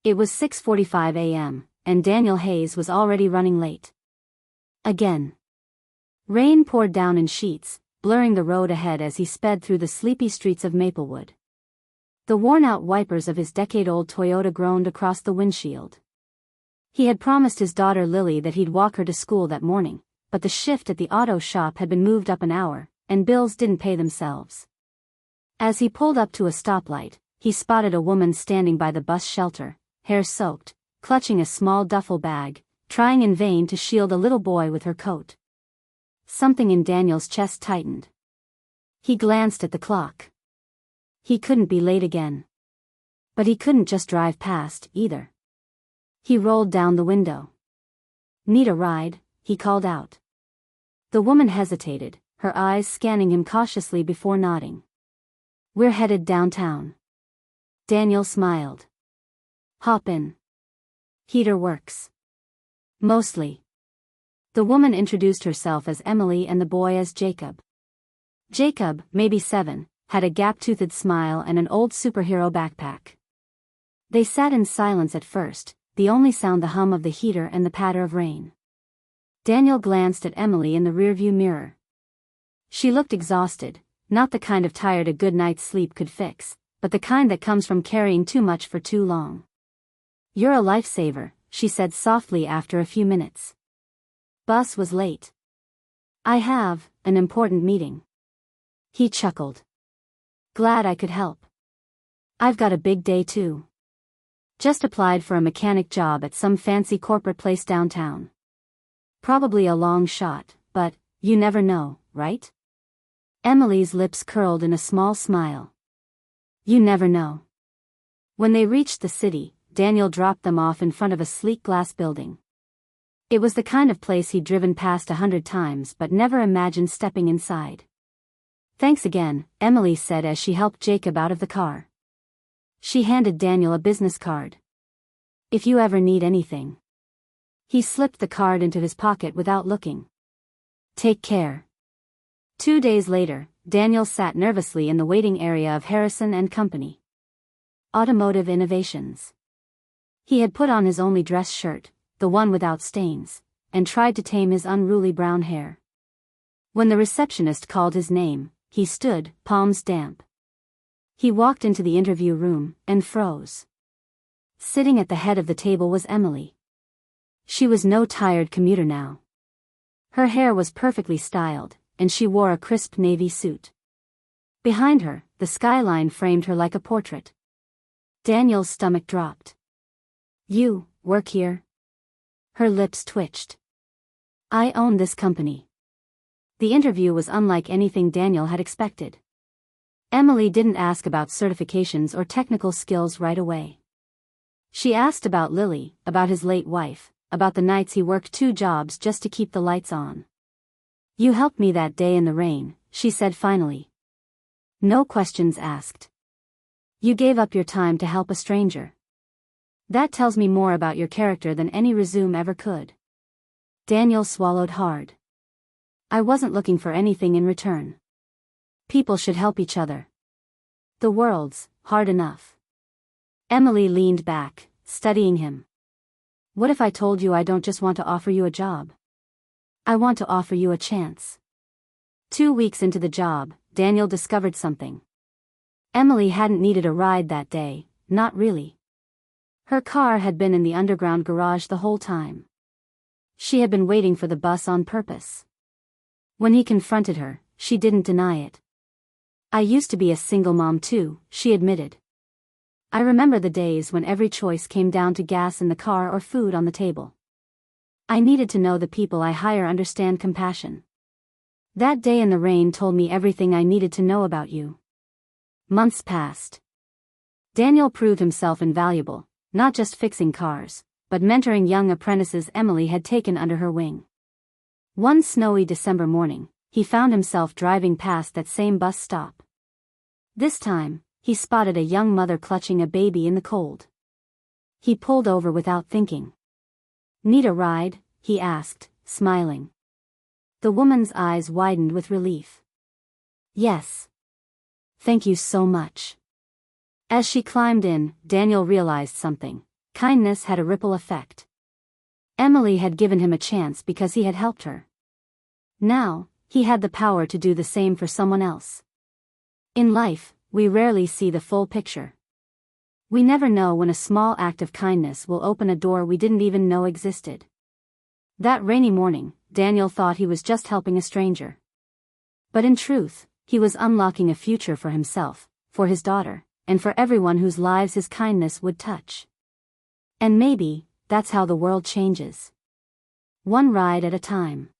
It was 6:45 a.m., and Daniel Hayes was already running late. Again. Rain poured down in sheets, blurring the road ahead as he sped through the sleepy streets of Maplewood. The worn-out wipers of his decade-old Toyota groaned across the windshield. He had promised his daughter Lily that he'd walk her to school that morning, but the shift at the auto shop had been moved up an hour, and bills didn't pay themselves. As he pulled up to a stoplight, he spotted a woman standing by the bus shelter, hair soaked, clutching a small duffel bag, trying in vain to shield a little boy with her coat. Something in Daniel's chest tightened. He glanced at the clock. He couldn't be late again. But he couldn't just drive past, either. He rolled down the window. "Need a ride?" he called out. The woman hesitated, her eyes scanning him cautiously before nodding. "We're headed downtown." Daniel smiled. "Hop in. Heater works." "Mostly." The woman introduced herself as Emily and the boy as Jacob. Jacob, maybe 7, had a gap-toothed smile and an old superhero backpack. They sat in silence at first, the only sound the hum of the heater and the patter of rain. Daniel glanced at Emily in the rearview mirror. She looked exhausted, not the kind of tired a good night's sleep could fix, but the kind that comes from carrying too much for too long. "You're a lifesaver," she said softly after a few minutes. "Bus was late. I have an important meeting." He chuckled. "Glad I could help. I've got a big day too. Just applied for a mechanic job at some fancy corporate place downtown. Probably a long shot, but you never know, right?" Emily's lips curled in a small smile. "You never know." When they reached the city, Daniel dropped them off in front of a sleek glass building. It was the kind of place he'd driven past 100 times but never imagined stepping inside. "Thanks again," Emily said as she helped Jacob out of the car. She handed Daniel a business card. "If you ever need anything." He slipped the card into his pocket without looking. "Take care." 2 days later, Daniel sat nervously in the waiting area of Harrison and Company. Automotive Innovations. He had put on his only dress shirt, the one without stains, and tried to tame his unruly brown hair. When the receptionist called his name, he stood, palms damp. He walked into the interview room, and froze. Sitting at the head of the table was Emily. She was no tired commuter now. Her hair was perfectly styled, and she wore a crisp navy suit. Behind her, the skyline framed her like a portrait. Daniel's stomach dropped. "You work here?" Her lips twitched. "I own this company." The interview was unlike anything Daniel had expected. Emily didn't ask about certifications or technical skills right away. She asked about Lily, about his late wife, about the nights he worked 2 jobs just to keep the lights on. "You helped me that day in the rain," she said finally. "No questions asked. You gave up your time to help a stranger. That tells me more about your character than any resume ever could." Daniel swallowed hard. "I wasn't looking for anything in return. People should help each other. The world's hard enough." Emily leaned back, studying him. "What if I told you I don't just want to offer you a job? I want to offer you a chance." 2 weeks into the job, Daniel discovered something. Emily hadn't needed a ride that day, not really. Her car had been in the underground garage the whole time. She had been waiting for the bus on purpose. When he confronted her, she didn't deny it. "I used to be a single mom too," she admitted. "I remember the days when every choice came down to gas in the car or food on the table. I needed to know the people I hire understand compassion. That day in the rain told me everything I needed to know about you." Months passed. Daniel proved himself invaluable, not just fixing cars, but mentoring young apprentices Emily had taken under her wing. One snowy December morning, he found himself driving past that same bus stop. This time, he spotted a young mother clutching a baby in the cold. He pulled over without thinking. "Need a ride?" he asked, smiling. The woman's eyes widened with relief. "Yes. Thank you so much." As she climbed in, Daniel realized something. kindness had a ripple effect. Emily had given him a chance because he had helped her. Now, he had the power to do the same for someone else. In life, we rarely see the full picture. We never know when a small act of kindness will open a door we didn't even know existed. That rainy morning, Daniel thought he was just helping a stranger. But in truth, he was unlocking a future for himself, for his daughter, and for everyone whose lives his kindness would touch. And maybe, that's how the world changes. One ride at a time.